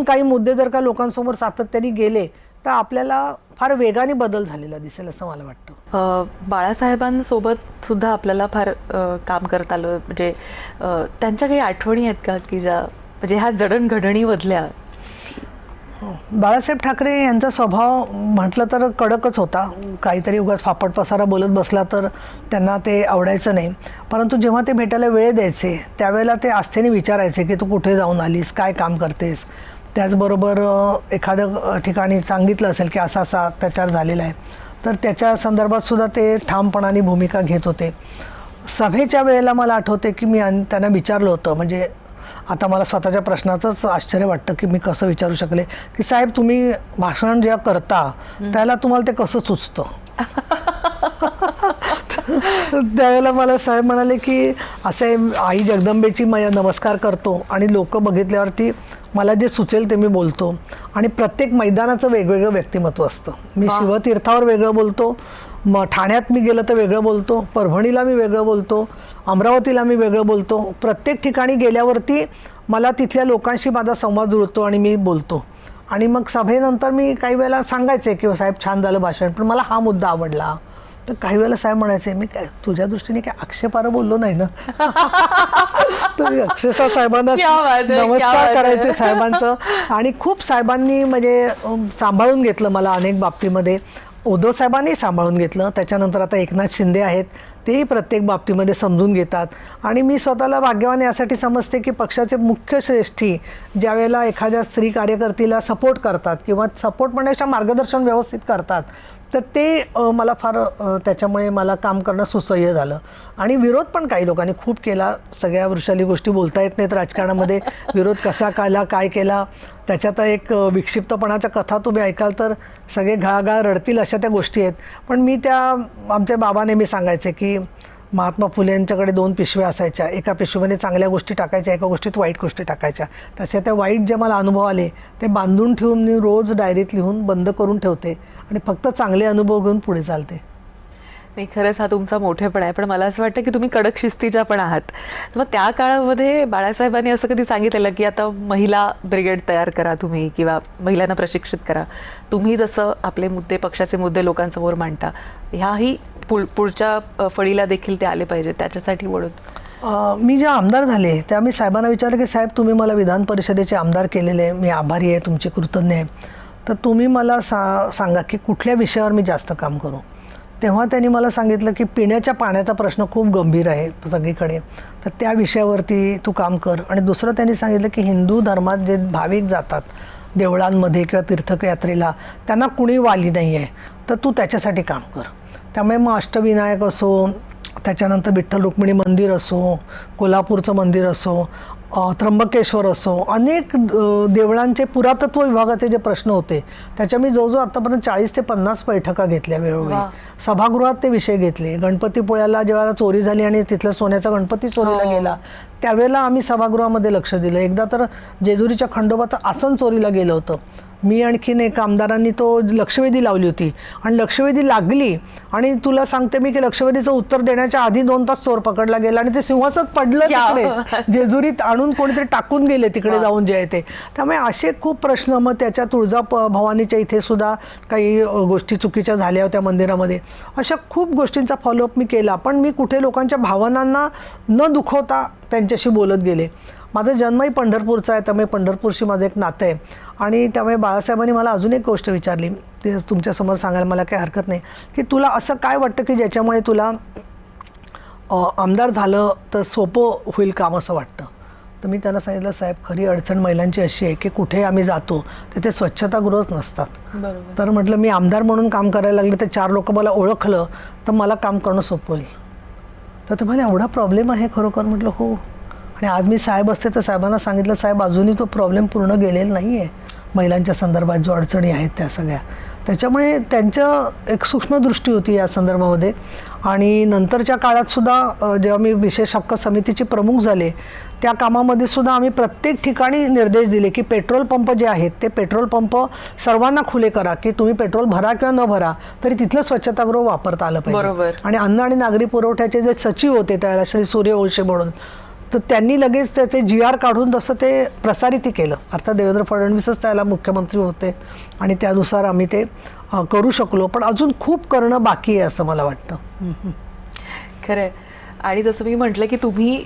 काही मुद्दे जर का लोकांसमोर सातत्याने गेले तर आपल्याला फार वेगाने बदल झालेला दिसेल असं मला वाटतं. बाळासाहेबांसोबत सुद्धा आपल्याला फार काम करता आलं, म्हणजे त्यांच्या काही आठवणी आहेत का की ज्या म्हणजे ह्या जडणघडणीमधल्या? बाळासाहेब ठाकरे यांचा स्वभाव म्हटलं तर कडकच होता. काहीतरी उगाच फापट पसारा बोलत बसला तर त्यांना ते आवडायचं नाही. परंतु जेव्हा ते भेटायला वेळ द्यायचे त्यावेळेला ते आस्थेने विचारायचे की तू कुठे जाऊन आलीस, काय काम करतेस. त्याचबरोबर एखाद्या ठिकाणी सांगितलं असेल की असा असा अत्याचार झालेला आहे तर त्याच्या संदर्भात सुद्धा ते ठामपणाने भूमिका घेत होते. सभेच्या वेळेला मला आठवते की मी त्यांना विचारलं होतं, म्हणजे आता मला स्वतःच्या प्रश्नाचंच आश्चर्य वाटतं की मी कसं विचारू शकले, की साहेब तुम्ही भाषण जेव्हा करता त्याला तुम्हाला ते कसं सुचतं. त्यावेळेला मला साहेब म्हणाले की असे आई जगदंबेची नमस्कार करतो आणि लोक बघितल्यावरती मला जे सुचेल ते मी बोलतो आणि प्रत्येक मैदानाचं वेगवेगळं व्यक्तिमत्व असतं. मी शिवतीर्थावर वेगळं बोलतो, ठाण्यात मी गेलं तर वेगळं बोलतो, परभणीला मी वेगळं बोलतो, अमरावतीला मी वेगळं बोलतो. प्रत्येक ठिकाणी गेल्यावरती मला तिथल्या लोकांशी माझा संवाद जुळतो आणि मी बोलतो. आणि मग सभेनंतर मी काही वेळेला सांगायचे की साहेब छान झालं भाषण, पण मला हा मुद्दा आवडला. तर काही वेळेला साहेब म्हणायचे मी काय तुझ्या दृष्टीने काय आक्षेपार्ह बोललो नाही ना. तुम्ही अक्षरशः साहेबांना नमस्कार करायचे साहेबांचं. आणि खूप साहेबांनी म्हणजे सांभाळून घेतलं मला अनेक बाबतीमध्ये. उद्धव साहेबांनी सांभाळून घेतलं. त्याच्यानंतर आता एकनाथ शिंदे आहेत, तेही प्रत्येक बाबतीमध्ये समजून घेतात. आणि मी स्वतःला भाग्यवान यासाठी समजते की पक्षाचे मुख्य श्रेष्ठी ज्या वेळेला एखाद्या स्त्री कार्यकर्तीला सपोर्ट करतात किंवा सपोर्ट म्हणण्यापेक्षा मार्गदर्शन व्यवस्थित करतात तर ते मला फार त्याच्यामुळे मला काम करणं सुसह्य झालं. आणि विरोध पण काही लोकांनी खूप केला. सगळ्या वृषाली गोष्टी बोलता येत नाहीत राजकारणामध्ये. विरोध कसा केला, काय केला, त्याच्यात एक विक्षिप्तपणाच्या कथा तुम्ही ऐकाल तर सगळे घाळघाळ रडतील अशा त्या गोष्टी आहेत. पण मी त्या आमचे बाबा नेहमी सांगायचे की महात्मा फुले यांच्याकडे 2 पिशव्या असायच्या. एका पिशवीमध्ये चांगल्या गोष्टी टाकायच्या, एका गोष्टीत वाईट गोष्टी टाकायच्या. तसे त्या वाईट जे मला अनुभव आले ते बांधून ठेवून मी रोज डायरीत लिहून बंद करून ठेवते आणि फक्त चांगले अनुभव घेऊन पुढे चालते. नाही, खरंच हा तुमचा मोठेपणा आहे. पण मला असं वाटतं की तुम्ही कडक शिस्तीच्या पण आहात. मग त्या काळामध्ये बाळासाहेबांनी असं कधी सांगितलेलं की आता महिला ब्रिगेड तयार करा तुम्ही किंवा महिलांना प्रशिक्षित करा, तुम्ही जसं आपले मुद्दे, पक्षाचे मुद्दे लोकांसमोर मांडता, ह्याही पुढच्या फळीला देखील ते आले पाहिजे, त्याच्यासाठी वळून? मी जे आमदार झाले त्या मी साहेबांना विचारलं की साहेब तुम्ही मला विधान परिषदेचे आमदार केलेले, मी आभारी आहे, तुमचे कृतज्ञ आहे. तर तुम्ही मला सांगा की कुठल्या विषयावर मी जास्त काम करू. तेव्हा त्यांनी मला सांगितलं की पिण्याच्या पाण्याचा प्रश्न खूप गंभीर आहे सगळीकडे, तर त्या विषयावरती तू काम कर. आणि दुसरं त्यांनी सांगितलं की हिंदू धर्मात जे भाविक जातात देवळांमध्ये किंवा तीर्थयात्रेला त्यांना कुणी वाली नाही आहे, तर तू त्याच्यासाठी काम कर. त्यामुळे मग अष्टविनायक असो, त्याच्यानंतर विठ्ठल रुक्मिणी मंदिर असो, कोल्हापूरचं मंदिर असो, त्र्यंबकेश्वर असो, अनेक देवळांचे पुरातत्व विभागाचे जे प्रश्न होते त्याच्या मी जवळजवळ आत्तापर्यंत 40 ते 50 बैठका घेतल्या वेळोवेळी. सभागृहात ते विषय घेतले. गणपतीपुळ्याला जेव्हा चोरी झाली आणि तिथला सोन्याचा गणपती चोरीला गेला त्यावेळेला आम्ही सभागृहामध्ये लक्ष दिलं. एकदा तर जेजुरीच्या खंडोबाचं आसन चोरीला गेलं होतं. मी आणखीन एक आमदारांनी तो लक्षवेधी लावली होती आणि लक्षवेधी लागली आणि तुला सांगते मी की लक्षवेधीचं उत्तर देण्याच्या आधी 2 तास चोर पकडला गेला आणि ते सिंहासनात पडलं तिकडे जेजुरीत आणून कोणीतरी टाकून गेले तिकडे जाऊन जे आहे ते. त्यामुळे असे खूप प्रश्न. मग त्याच्या तुळजा भवानीच्या इथे सुद्धा काही गोष्टी चुकीच्या झाल्या होत्या मंदिरामध्ये. अशा खूप गोष्टींचा फॉलोअप मी केला. पण मी कुठे लोकांच्या भावनांना न दुखवता त्यांच्याशी बोलत गेले. माझा जन्मही पंढरपूरचा आहे त्यामुळे पंढरपूरशी माझं एक नातं आहे. आणि त्यामुळे बाळासाहेबांनी मला अजून एक गोष्ट विचारली, ते तुमच्यासमोर सांगायला मला काही हरकत नाही, की तुला असं काय वाटतं की ज्याच्यामुळे तुला आमदार झालं तर सोपं होईल काम असं वाटतं. तर मी त्यांना सांगितलं साहेब खरी अडचण महिलांची अशी आहे की कुठे आम्ही जातो तिथे स्वच्छतागृहच नसतात. तर म्हटलं मी आमदार म्हणून काम करायला लागले तर 4 लोक मला ओळखलं तर मला काम करणं सोपं होईल. तर ते मला एवढा प्रॉब्लेम आहे खरोखर. म्हटलं हो. आणि आज मी साहेब असते तर साहेबांना सांगितलं साहेब अजूनही तो प्रॉब्लेम पूर्ण गेलेला नाही आहे महिलांच्या संदर्भात जो अडचणी आहेत त्या सगळ्या. त्याच्यामुळे त्यांचं एक सूक्ष्मदृष्टी होती या संदर्भामध्ये. आणि नंतरच्या काळातसुद्धा जेव्हा मी विशेष हक्क समितीचे प्रमुख झाले त्या कामामध्ये सुद्धा आम्ही प्रत्येक ठिकाणी निर्देश दिले की पेट्रोल पंप जे आहेत ते पेट्रोल पंप सर्वांना खुले करा, की तुम्ही पेट्रोल भरा किंवा न भरा तरी तिथलं स्वच्छतागृह वापरता आलं पाहिजे. आणि अन्न आणि नागरी पुरवठ्याचे जे सचिव होते त्याला श्री सूर्यवंशी म्हणून तर त्यांनी लगेच त्याचे GR काढून तसं ते प्रसारित केलं. अर्थात देवेंद्र फडणवीसच त्याला मुख्यमंत्री होते आणि त्यानुसार आम्ही ते करू शकलो, पण अजून खूप करणं बाकी आहे असं मला वाटतं. खरंय. आणि जसं मी म्हटलं की तुम्ही